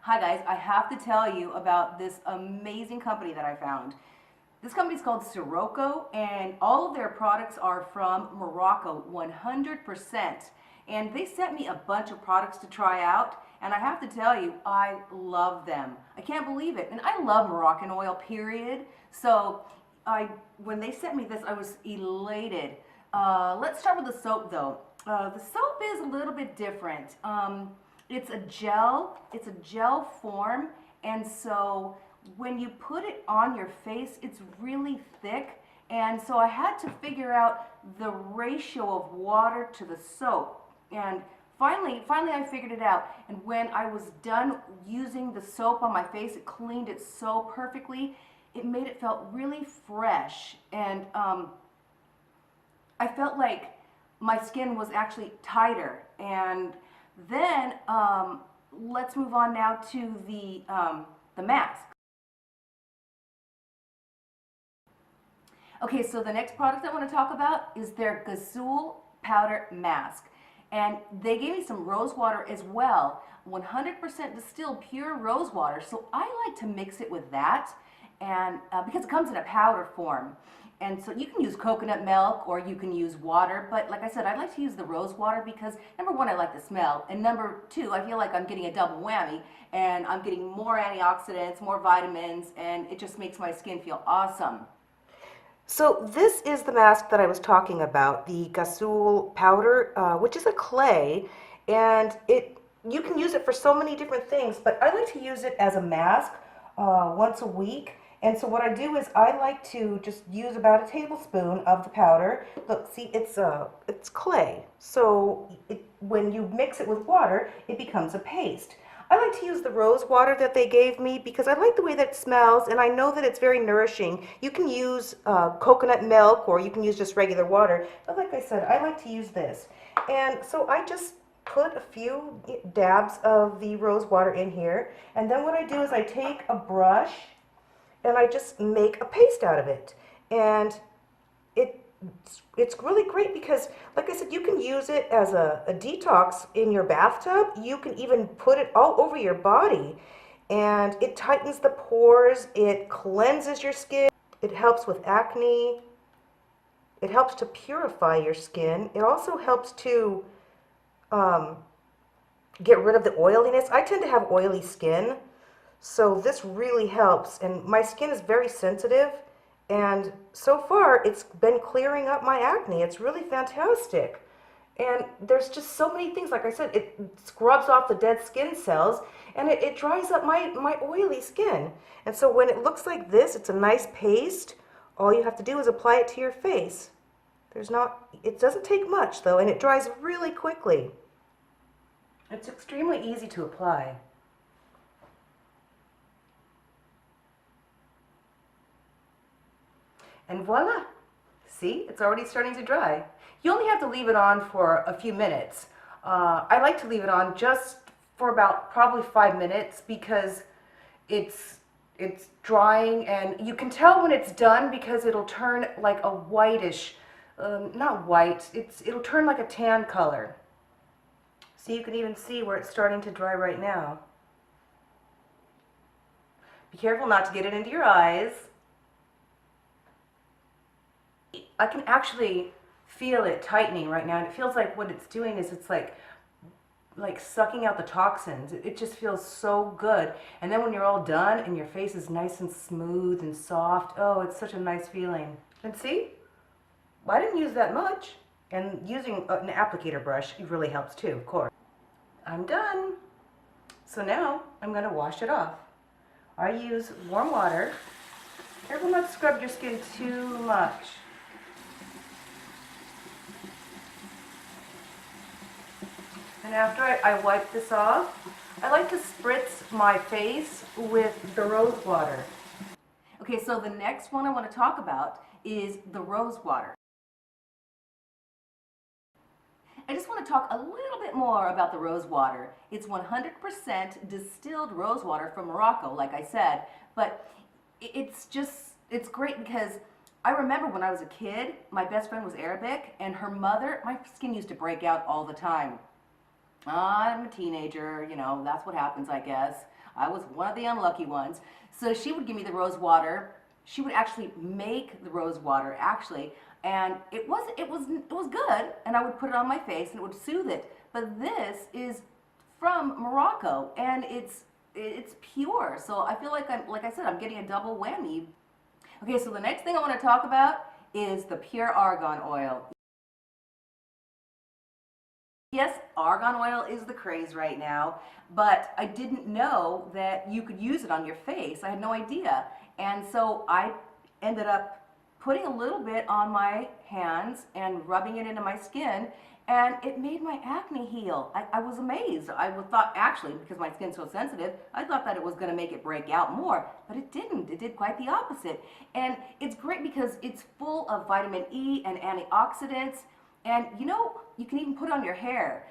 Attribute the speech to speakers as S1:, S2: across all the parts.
S1: Hi guys, I have to tell you about this amazing company that I found. This company is called Sirocco, and all of their products are from Morocco, 100%. And they sent me a bunch of products to try out, and I have to tell you, I love them. I can't believe it. And I love Moroccan oil, period. So when they sent me this, I was elated. Let's start with the soap though. The soap is a little bit different. It's a gel form, and so when you put it on your face, it's really thick, and so I had to figure out the ratio of water to the soap, and finally I figured it out. And when I was done using the soap on my face, it cleaned it so perfectly. It made it felt really fresh, and I felt like my skin was actually tighter. And then let's move on now to the mask. Okay, so the next product I want to talk about is their Gazul powder mask. And they gave me some rose water as well, 100% distilled pure rose water. So I like to mix it with that, and because it comes in a powder form. And so you can use coconut milk or you can use water, but like I said, I like to use the rose water because number one, I like the smell, and number two, I feel like I'm getting a double whammy, and I'm getting more antioxidants, more vitamins, and it just makes my skin feel awesome.
S2: So this is the mask that I was talking about, the Gazul powder, which is a clay, and you can use it for so many different things, but I like to use it as a mask once a week. And so what I do is I like to just use about a tablespoon of the powder. Look, see, it's clay. So when you mix it with water, it becomes a paste. I like to use the rose water that they gave me because I like the way that it smells, and I know that it's very nourishing. You can use coconut milk, or you can use just regular water. But like I said, I like to use this. And so I just put a few dabs of the rose water in here. And then what I do is I take a brush and I just make a paste out of it. And it's really great because, like I said, you can use it as a detox in your bathtub. You can even put it all over your body, and it tightens the pores, it cleanses your skin, it helps with acne, it helps to purify your skin, it also helps to get rid of the oiliness. I tend to have oily skin, so this really helps, and my skin is very sensitive, and so far it's been clearing up my acne. It's really fantastic. And there's just so many things. Like I said, it scrubs off the dead skin cells, and it dries up my oily skin. And so when it looks like this, it's a nice paste. All you have to do is apply it to your face. It doesn't take much though, and it dries really quickly. It's extremely easy to apply. And voila! See, it's already starting to dry. You only have to leave it on for a few minutes. I like to leave it on just for about probably 5 minutes because it's drying, and you can tell when it's done because it'll turn like a whitish, not white, it'll turn like a tan color. So you can even see where it's starting to dry right now. Be careful not to get it into your eyes. I can actually feel it tightening right now, and it feels like what it's doing is it's like sucking out the toxins. It just feels so good. And then when you're all done and your face is nice and smooth and soft, oh, it's such a nice feeling. And see, I didn't use that much. And using an applicator brush, it really helps too, of course. I'm done. So now I'm going to wash it off. I use warm water. Careful not to scrub your skin too much. And after I wipe this off, I like to spritz my face with the rose water. Okay, so the next one I want to talk about is the rose water. I just want to talk a little bit more about the rose water. It's 100% distilled rose water from Morocco, like I said, but it's great because I remember when I was a kid, my best friend was Arabic, and her mother, my skin used to break out all the time.
S1: I'm a teenager, you know, that's what happens, I guess. I was one of the unlucky ones. So she would give me the rose water. She would actually make the rose water, actually, and it was good, and I would put it on my face and it would soothe it. But this is from Morocco, and it's pure. So I feel like like I said, I'm getting a double whammy. Okay, so the next thing I want to talk about is the pure argan oil. Yes, argan oil is the craze right now, but I didn't know that you could use it on your face. I had no idea. And so I ended up putting a little bit on my hands and rubbing it into my skin, and it made my acne heal. I was amazed. Thought, actually, because my skin's so sensitive, I thought that it was going to make it break out more, but it didn't. It did quite the opposite. And it's great because it's full of vitamin E and antioxidants. And you know, you can even put on your hair.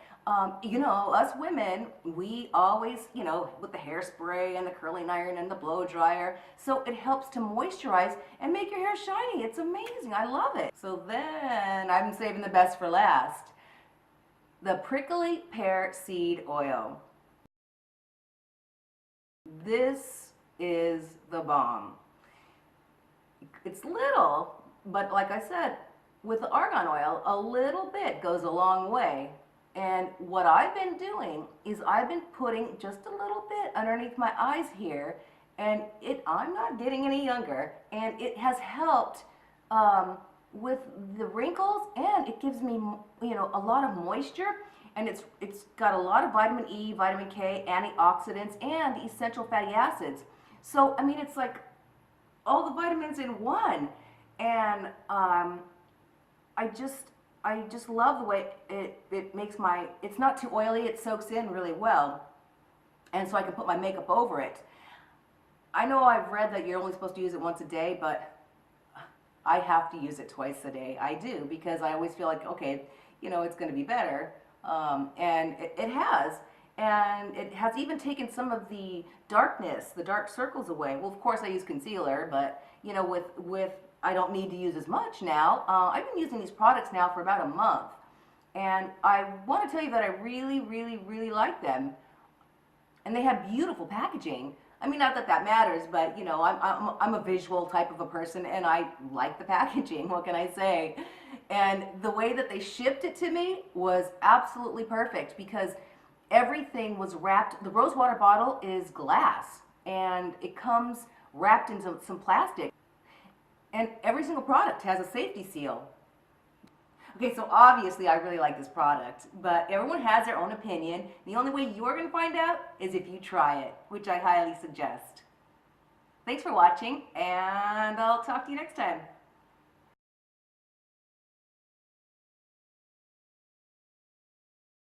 S1: You know, us women, we always, you know, with the hairspray and the curling iron and the blow dryer. So it helps to moisturize and make your hair shiny. It's amazing. I love it. So then I'm saving the best for last. The prickly pear seed oil. This is the bomb. It's little, but like I said, with the argan oil, a little bit goes a long way. And what I've been doing is I've been putting just a little bit underneath my eyes here, and I'm not getting any younger, and it has helped with the wrinkles, and it gives me, you know, a lot of moisture, and it's got a lot of vitamin E, vitamin K, antioxidants, and essential fatty acids. So I mean, it's like all the vitamins in one, and I just love the way it makes it's not too oily, it soaks in really well, and so I can put my makeup over it. I know I've read that you're only supposed to use it once a day, but I have to use it twice a day. I do, because I always feel like, okay, you know, it's going to be better, and it has. And it has even taken some of the darkness, the dark circles away. Well, of course I use concealer, but you know, with I don't need to use as much now. I've been using these products now for about a month, and I want to tell you that I really, really, really like them. And they have beautiful packaging. I mean, not that that matters, but you know, I'm a visual type of a person, and I like the packaging. What can I say? And the way that they shipped it to me was absolutely perfect, because everything was wrapped. The rose water bottle is glass, and it comes wrapped into some plastic. And every single product has a safety seal. Okay, so obviously I really like this product, but everyone has their own opinion. The only way you're going to find out is if you try it, which I highly suggest. Thanks for watching, and I'll talk to you next time.